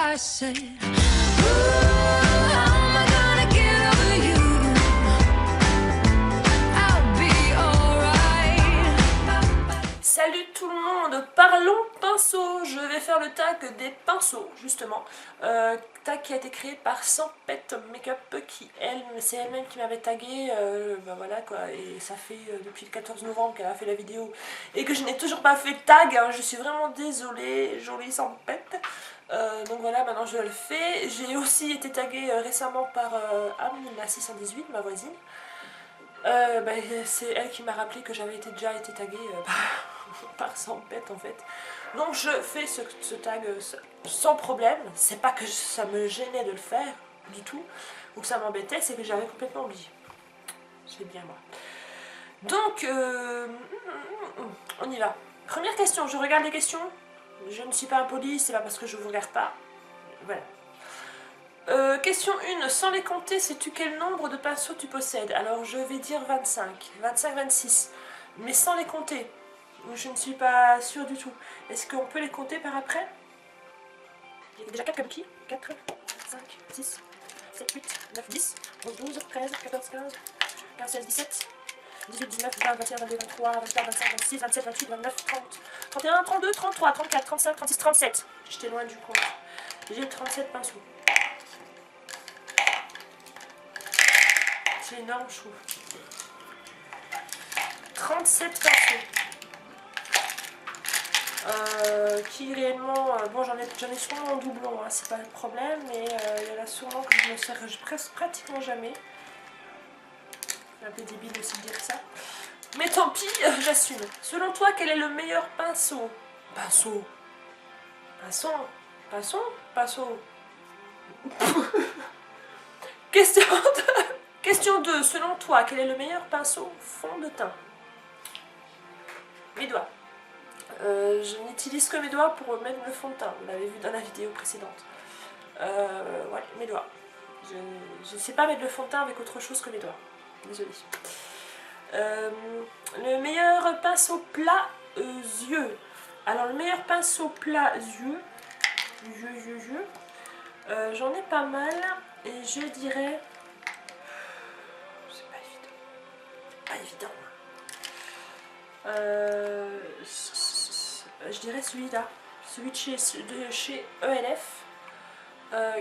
I said, ooh, how am I gonna get over you? I'll be alright. Salut tout le monde, parlons pinceau. Je vais faire le tag des pinceaux justement, tag qui a été créé par Sampette Makeup, qui c'est elle-même qui m'avait tagué, ben voilà quoi, et ça fait depuis le 14 novembre qu'elle a fait la vidéo et que je n'ai toujours pas fait le tag, hein. Je suis vraiment désolée, jolie Sampette. Donc voilà, maintenant je le fais. J'ai aussi été taguée récemment par Amina 618, ma voisine. C'est elle qui m'a rappelé que j'avais déjà été taguée par Sampette en fait. Donc je fais ce tag sans problème. C'est pas que ça me gênait de le faire du tout, ou que ça m'embêtait, c'est que j'avais complètement oublié. C'est bien moi. Donc on y va. Première question, je regarde les questions. Je ne suis pas impolie, c'est pas parce que je vous regarde pas. Voilà. Question 1, sans les compter, sais-tu quel nombre de pinceaux tu possèdes? Alors je vais dire 25, 25, 26, mais sans les compter. Je ne suis pas sûre du tout. Est-ce qu'on peut les compter par après? Il y a déjà 4 kabuki. 4, 5, 6, 7, 8, 9, 10, 11, 12, 13, 14, 15, 15, 16, 17, 18, 19, 20, 21, 22, 23, 24, 25, 26, 27, 28, 29, 30, 31, 32, 33, 34, 35, 36, 37. J'étais loin du compte. J'ai 37 pinceaux. C'est énorme, je trouve. 37 pinceaux. Qui réellement... bon, j'en ai sûrement en doublon, hein, c'est pas le problème, mais il y en a sûrement que je ne sers pratiquement jamais. C'est un peu débile aussi de dire ça. Mais tant pis, j'assume. Selon toi, quel est le meilleur pinceau? Pinceau. Pinceau. Pinceau. Pinceau. Question 2. Selon toi, quel est le meilleur pinceau fond de teint? Mes doigts. Je n'utilise que mes doigts pour mettre le fond de teint. Vous l'avez vu dans la vidéo précédente. Ouais, mes doigts. Je ne sais pas mettre le fond de teint avec autre chose que mes doigts. Désolée. Le meilleur pinceau plat yeux. Alors le meilleur pinceau plat yeux. J'en ai pas mal. Et je dirais... C'est pas évident. Pas évident. Je dirais celui-là, celui de chez ELF,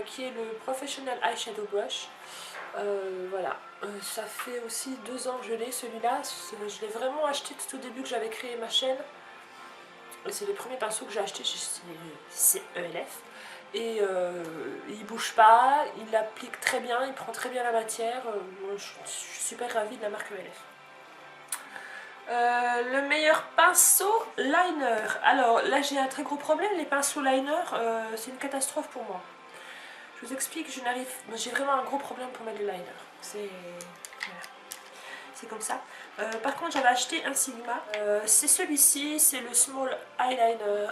qui est le Professional Eyeshadow Brush. Voilà, ça fait aussi 2 ans que je l'ai, celui-là. Je l'ai vraiment acheté tout au début que j'avais créé ma chaîne. C'est les premiers pinceaux que j'ai achetés chez ELF. Et il bouge pas, il applique très bien, il prend très bien la matière. Je suis super ravie de la marque ELF. Le meilleur pinceau liner. Alors là j'ai un très gros problème, les pinceaux liner, c'est une catastrophe pour moi. Je vous explique, j'ai vraiment un gros problème pour mettre le liner. C'est comme ça. Par contre j'avais acheté un Sigma. C'est celui-ci, c'est le Small Eyeliner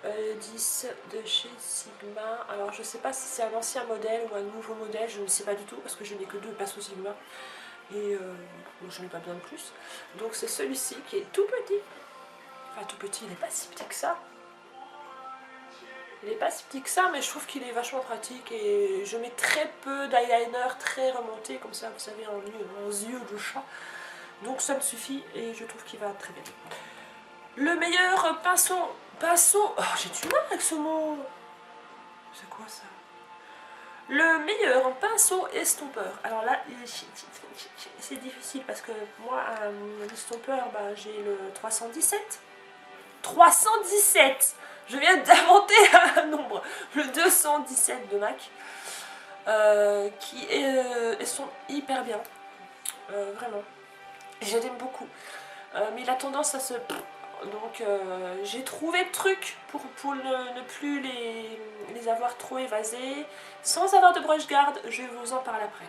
10 de chez Sigma. Alors je sais pas si c'est un ancien modèle ou un nouveau modèle, je ne sais pas du tout parce que je n'ai que 2 pinceaux Sigma. Et j'en ai pas besoin de plus. Donc c'est celui-ci qui est tout petit. Enfin tout petit, il n'est pas si petit que ça. Il n'est pas si petit que ça, mais je trouve qu'il est vachement pratique. Et je mets très peu d'eyeliner très remonté, comme ça, vous savez, en yeux de chat. Donc ça me suffit et je trouve qu'il va très bien. Le meilleur pinceau... Oh, j'ai du mal avec ce mot. C'est quoi ça? Le meilleur pinceau estompeur. Alors là, c'est difficile parce que moi, un estompeur, j'ai le 317. 317! Je viens d'inventer un nombre. Le 217 de MAC. Qui estompe hyper bien. Vraiment. Je l'aime beaucoup. Mais il a tendance à se... Donc j'ai trouvé le truc pour ne plus les avoir trop évasés sans avoir de brush guard. Je vais vous en parler après.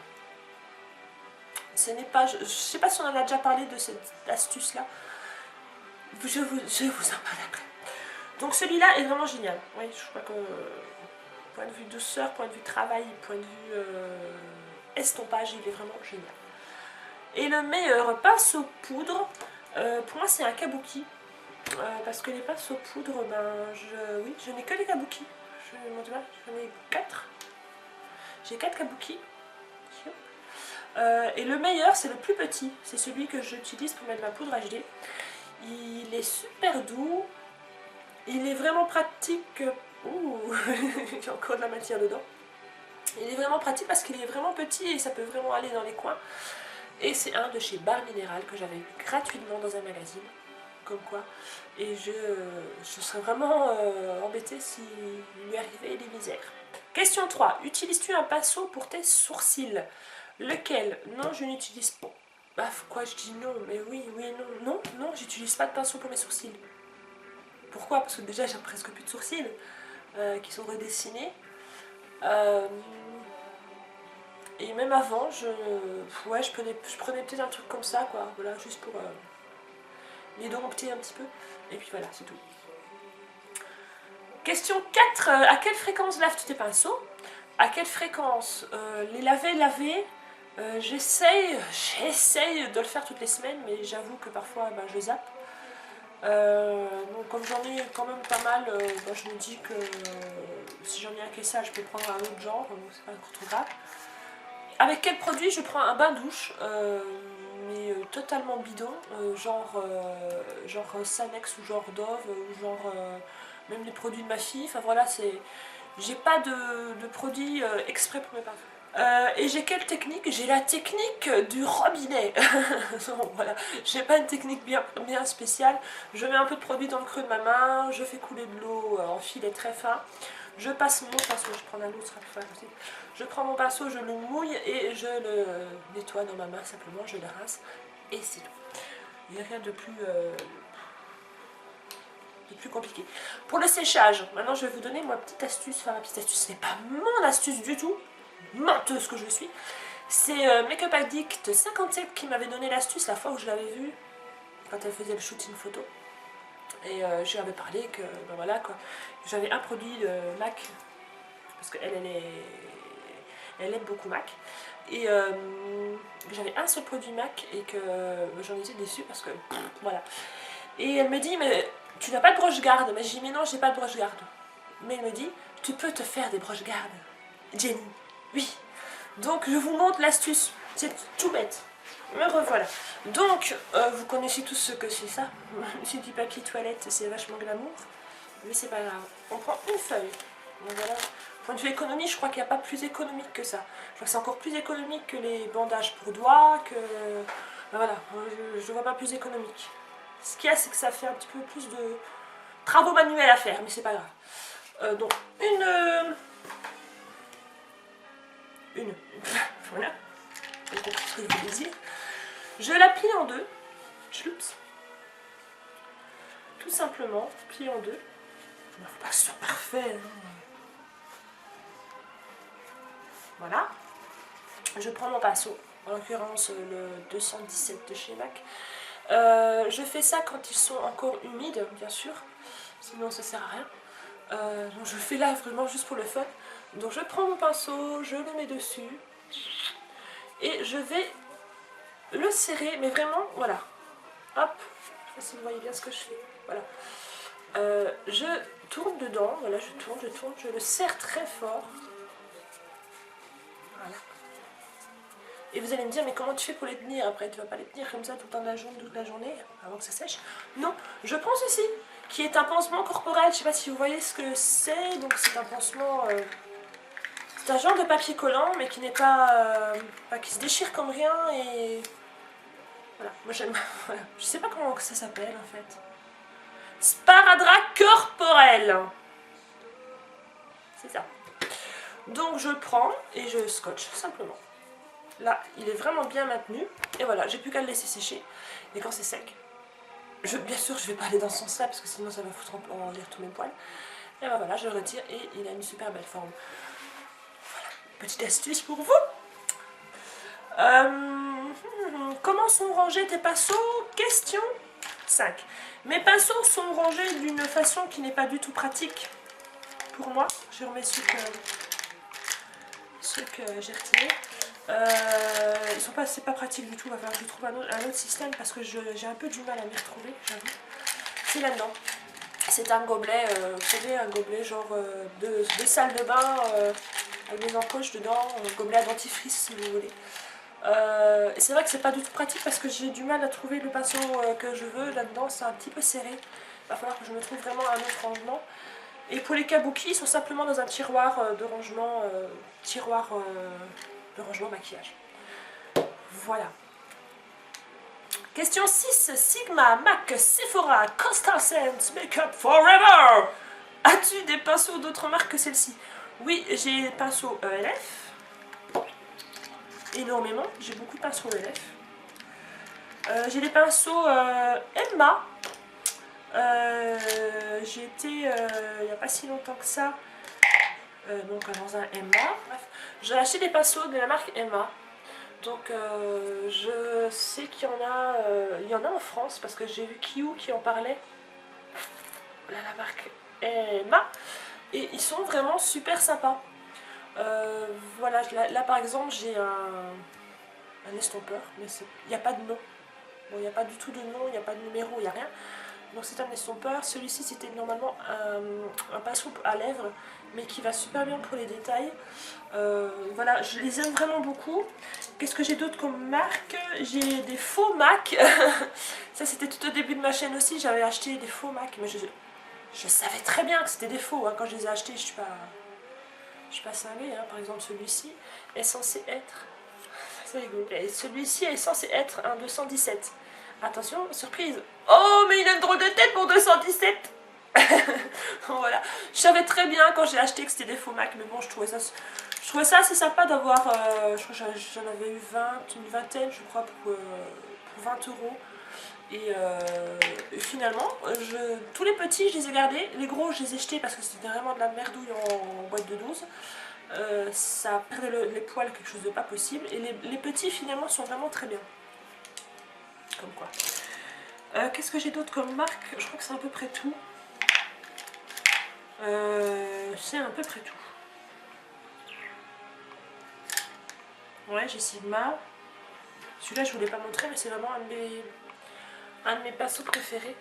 Ce n'est pas, je ne sais pas si on en a déjà parlé de cette astuce là. Je vous en parle après. Donc celui-là est vraiment génial. Oui, je crois que point de vue douceur, point de vue travail, point de vue estompage, il est vraiment génial. Et le meilleur pinceau poudre, pour moi c'est un kabuki. Parce que les pinceaux poudre, oui, je n'ai que les kabuki. j'en ai 4. J'ai 4 kabuki. Et le meilleur, c'est le plus petit. C'est celui que j'utilise pour mettre ma poudre HD. Il est super doux. Il est vraiment pratique. Ouh, j'ai encore de la matière dedans. Il est vraiment pratique parce qu'il est vraiment petit et ça peut vraiment aller dans les coins. Et c'est un de chez Bar Minéral que j'avais eu gratuitement dans un magazine. Comme quoi. Et je serais vraiment embêtée s'il lui arrivait des misères. Question 3. Utilises-tu un pinceau pour tes sourcils? Lequel? Non, je n'utilise pas. Bah, quoi, je dis non, mais oui, non. Non, j'utilise pas de pinceau pour mes sourcils. Pourquoi? Parce que déjà, j'ai presque plus de sourcils qui sont redessinés. Et même avant, je prenais peut-être un truc comme ça, quoi. Voilà, juste pour les dompter un petit peu. Et puis voilà, c'est tout. Question 4. À quelle fréquence laves-tu tes pinceaux? À quelle fréquence les laver. J'essaye de le faire toutes les semaines, mais j'avoue que parfois je zappe. Donc comme j'en ai quand même pas mal, je me dis que si j'en ai un caissage, je peux prendre un autre genre, donc c'est pas trop grave. Avec quel produit? Je prends un bain douche, mais totalement bidon, genre Sanex ou genre Dove, ou genre même les produits de ma fille. Enfin voilà, j'ai pas de produits exprès pour mes parfums. Et j'ai quelle technique? J'ai la technique du robinet. Donc, voilà, j'ai pas une technique bien spéciale. Je mets un peu de produit dans le creux de ma main, je fais couler de l'eau en filet très fin. Je passe mon pinceau, je prends un autre, ce sera plus facile aussi. Je prends mon pinceau, je le mouille et je le nettoie dans ma main simplement, je le rince et c'est tout. Il n'y a rien de plus compliqué. Pour le séchage, maintenant je vais vous donner ma petite astuce. Enfin, ma petite astuce, ce n'est pas mon astuce du tout. Menteuse que je suis. C'est Makeup Addict 57 qui m'avait donné l'astuce la fois où je l'avais vue quand elle faisait le shooting photo. Et je lui avais parlé que voilà quoi, j'avais un produit de MAC parce qu'elle aime beaucoup MAC et j'avais un seul produit MAC et que j'en étais déçue parce que voilà. Et elle me dit mais tu n'as pas de broche-garde? Mais j'ai dit mais non, j'ai pas de broche-garde. Mais elle me dit tu peux te faire des broches-gardes, Jenny. Oui, donc je vous montre l'astuce, c'est tout bête. Me revoilà. Donc, vous connaissez tous ce que c'est ça. C'est du papier toilette, c'est vachement glamour. Mais c'est pas grave. On prend une feuille. Donc voilà. Point de vue économie, je crois qu'il n'y a pas plus économique que ça. Je crois que c'est encore plus économique que les bandages pour doigts, que... voilà, je ne vois pas plus économique. Ce qu'il y a, c'est que ça fait un petit peu plus de travaux manuels à faire, mais c'est pas grave. Donc, voilà. J'ai compris ce que je voulais dire. Je la plie en deux. Chloups. Tout simplement, plie en deux. Il ne faut pas que ce soit parfait. Non. Voilà. Je prends mon pinceau, en l'occurrence le 217 de chez MAC. Je fais ça quand ils sont encore humides, bien sûr. Sinon, ça sert à rien. Donc je fais là vraiment juste pour le fun. Donc je prends mon pinceau, je le mets dessus. Et je vais le serrer, mais vraiment, voilà. Hop, je sais pas si vous voyez bien ce que je fais. Voilà. Je tourne dedans, voilà, je tourne, je le serre très fort. Voilà. Et vous allez me dire, mais comment tu fais pour les tenir après? Tu vas pas les tenir comme ça tout le temps de la journée, toute la journée, avant que ça sèche? Non, je prends ceci, qui est un pansement corporel. Je sais pas si vous voyez ce que c'est. Donc c'est un pansement... c'est un genre de papier collant, mais qui n'est pas... qui se déchire comme rien et... Voilà, moi j'aime... Voilà. Je sais pas comment ça s'appelle en fait. Sparadrap corporel. C'est ça. Donc je le prends et je scotche simplement. Là, il est vraiment bien maintenu. Et voilà, j'ai plus qu'à le laisser sécher. Et quand c'est sec, bien sûr, je vais pas aller dans ce sens-là parce que sinon ça va foutre en l'air tous mes poils. Et ben voilà, je le retire et il a une super belle forme. Voilà, petite astuce pour vous. Comment sont rangés tes pinceaux? Question 5. Mes pinceaux sont rangés d'une façon qui n'est pas du tout pratique pour moi. Je remets ceux que j'ai retirés. C'est pas pratique du tout. Il va falloir que je trouve un autre système parce que j'ai un peu du mal à m'y retrouver, j'avoue. C'est là-dedans. c'est un gobelet, vous savez, un gobelet genre de salle de bain avec des encoches dedans, un gobelet à dentifrice si vous voulez. Et c'est vrai que c'est pas du tout pratique parce que j'ai du mal à trouver le pinceau que je veux là-dedans, c'est un petit peu serré. Il va falloir que je me trouve vraiment un autre rangement. Et pour les kabuki, ils sont simplement dans un tiroir de rangement, maquillage. Voilà. Question 6. Sigma, MAC, Sephora, Costa Sands, Makeup Forever. As-tu des pinceaux d'autres marques que celle-ci? Oui, j'ai des pinceaux ELF. Énormément. J'ai beaucoup de pinceaux ELF. J'ai des pinceaux Emma. J'ai été il n'y a pas si longtemps que ça donc dans un Emma. Bref, j'ai acheté des pinceaux de la marque Emma. Donc je sais qu'il y en a en France parce que j'ai vu Kiou qui en parlait. Là, la marque Emma. Et ils sont vraiment super sympas. Voilà, là par exemple j'ai un estompeur, mais il n'y a pas de nom. Bon, il n'y a pas du tout de nom, il n'y a pas de numéro, il n'y a rien. Donc c'est un estompeur. Celui-ci c'était normalement un pinceau à lèvres, mais qui va super bien pour les détails. Voilà, je les aime vraiment beaucoup. Qu'est-ce que j'ai d'autre comme marque? J'ai des faux MAC. Ça c'était tout au début de ma chaîne aussi, j'avais acheté des faux MAC, mais je savais très bien que c'était des faux. Hein. Quand je les ai achetés, je suis pas cinglée. Hein. Par exemple celui-ci est censé être... C'est rigolo. Celui-ci est censé être un 217. Attention, surprise. Oh, mais il a une drôle de tête pour 217. Voilà. Je savais très bien quand j'ai acheté que c'était des faux MAC, mais bon, je trouvais ça assez sympa d'avoir... je crois que j'en avais eu une vingtaine, je crois, pour 20 €. Et finalement, tous les petits, je les ai gardés. Les gros, je les ai jetés parce que c'était vraiment de la merdouille en boîte de 12. Ça perdait les poils, quelque chose de pas possible. Et les petits, finalement, sont vraiment très bien. Comme quoi. Qu'est-ce que j'ai d'autre comme marque? Je crois que c'est à peu près tout. C'est à peu près tout. Ouais, j'ai Sigma. Celui-là, je ne vous l'ai pas montré, mais c'est vraiment un de mes pinceaux préférés.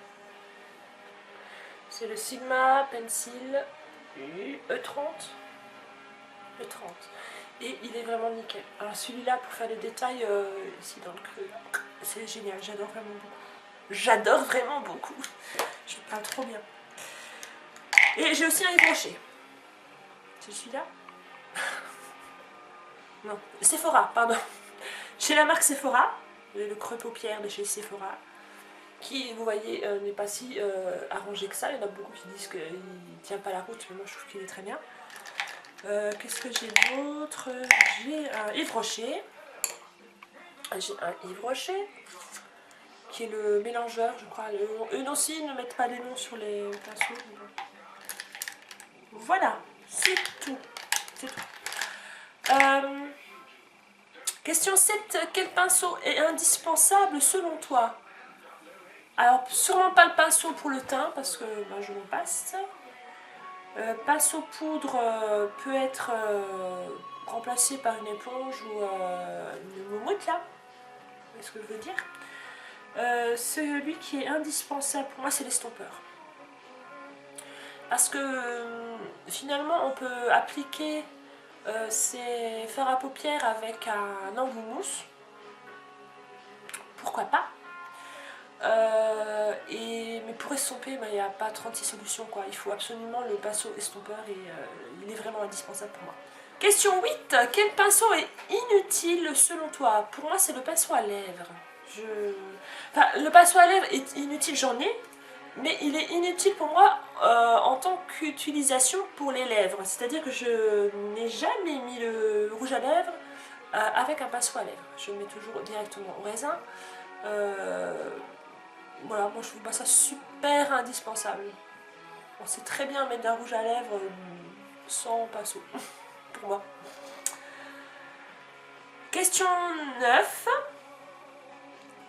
C'est le Sigma Pencil E30. E30. Et il est vraiment nickel. Alors celui-là, pour faire les détails ici dans le creux, c'est génial. J'adore vraiment beaucoup. J'adore vraiment beaucoup. Je parle trop bien. Et j'ai aussi un Yves Rocher. C'est celui-là? Non, Sephora, pardon. Chez la marque Sephora, le creux paupière de chez Sephora, qui, vous voyez, n'est pas si arrangé que ça. Il y en a beaucoup qui disent qu'il ne tient pas la route, mais moi je trouve qu'il est très bien. Qu'est-ce que j'ai d'autre? J'ai un Yves Rocher. J'ai un Yves Rocher, qui est le mélangeur, je crois. Eux aussi ne mettent pas les noms sur les pinceaux. Voilà, c'est tout. C'est tout. Question 7. Quel pinceau est indispensable selon toi? Alors, sûrement pas le pinceau pour le teint, parce que ben, je m'en passe. Pinceau poudre peut être remplacé par une éponge ou une moumoute, là. Vous voyez ce que je veux dire? Celui qui est indispensable pour moi, c'est l'estompeur. Parce que finalement, on peut appliquer ces fards à paupières avec un embout mousse. Pourquoi pas? Mais pour estomper, il n'y a pas 36 solutions, quoi. Il faut absolument le pinceau estompeur et il est vraiment indispensable pour moi. Question 8. Quel pinceau est inutile selon toi? Pour moi, c'est le pinceau à lèvres. Enfin, le pinceau à lèvres est inutile, j'en ai, mais il est inutile pour moi en tant qu'utilisation pour les lèvres. C'est-à-dire que je n'ai jamais mis le rouge à lèvres avec un pinceau à lèvres. Je le mets toujours directement au raisin. Voilà, moi je trouve pas ça super indispensable. On sait très bien mettre d'un rouge à lèvres sans pinceau, pour moi. Question 9.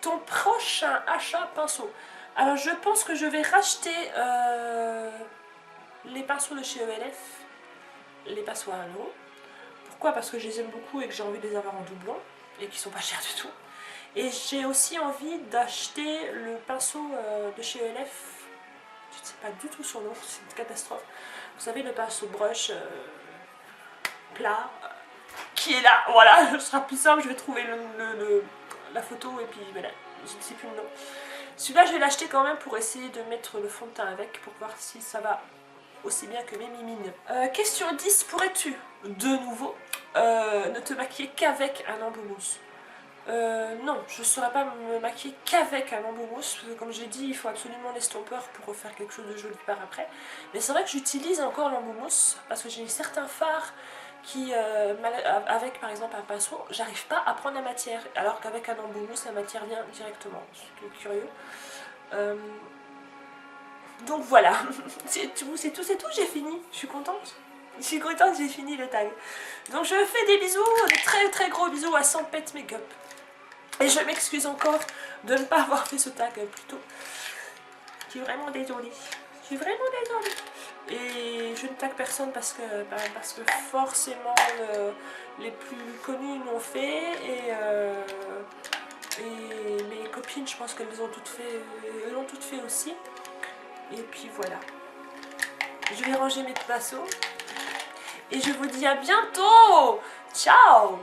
Ton prochain achat pinceau. Alors je pense que je vais racheter les pinceaux de chez ELF, les pinceaux à 1 €. Pourquoi? Parce que je les aime beaucoup et que j'ai envie de les avoir en doublon et qui sont pas chers du tout. Et j'ai aussi envie d'acheter le pinceau de chez ELF. je ne sais pas du tout son nom, c'est une catastrophe. Vous savez, le pinceau brush plat qui est là, voilà, ce sera plus simple, je vais trouver la photo et puis voilà, je ne sais plus le nom. Celui-là, je vais l'acheter quand même pour essayer de mettre le fond de teint avec, pour voir si ça va aussi bien que mes mimines. Question 10, pourrais-tu, de nouveau, ne te maquiller qu'avec un embout mousse? Non, je ne saurais pas me maquiller qu'avec un embout mousse, parce que comme j'ai dit, il faut absolument l'estompeur pour refaire quelque chose de joli par après. Mais c'est vrai que j'utilise encore l'embout mousse, parce que j'ai certains fards qui, avec par exemple un pinceau, j'arrive pas à prendre la matière, alors qu'avec un embout mousse, la matière vient directement. C'est curieux. Donc voilà, c'est tout, j'ai fini, je suis contente. Je suis contente, j'ai fini le tag. Donc je fais des bisous, des très très gros bisous à 100 pet make-up. Et je m'excuse encore de ne pas avoir fait ce tag plus tôt. Je suis vraiment désolée. Je suis vraiment désolée. Et je ne tag personne parce que forcément les plus connus l'ont fait. Et mes copines, je pense qu'elles l'ont toutes fait aussi. Et puis voilà. Je vais ranger mes pinceaux. Et je vous dis à bientôt. Ciao.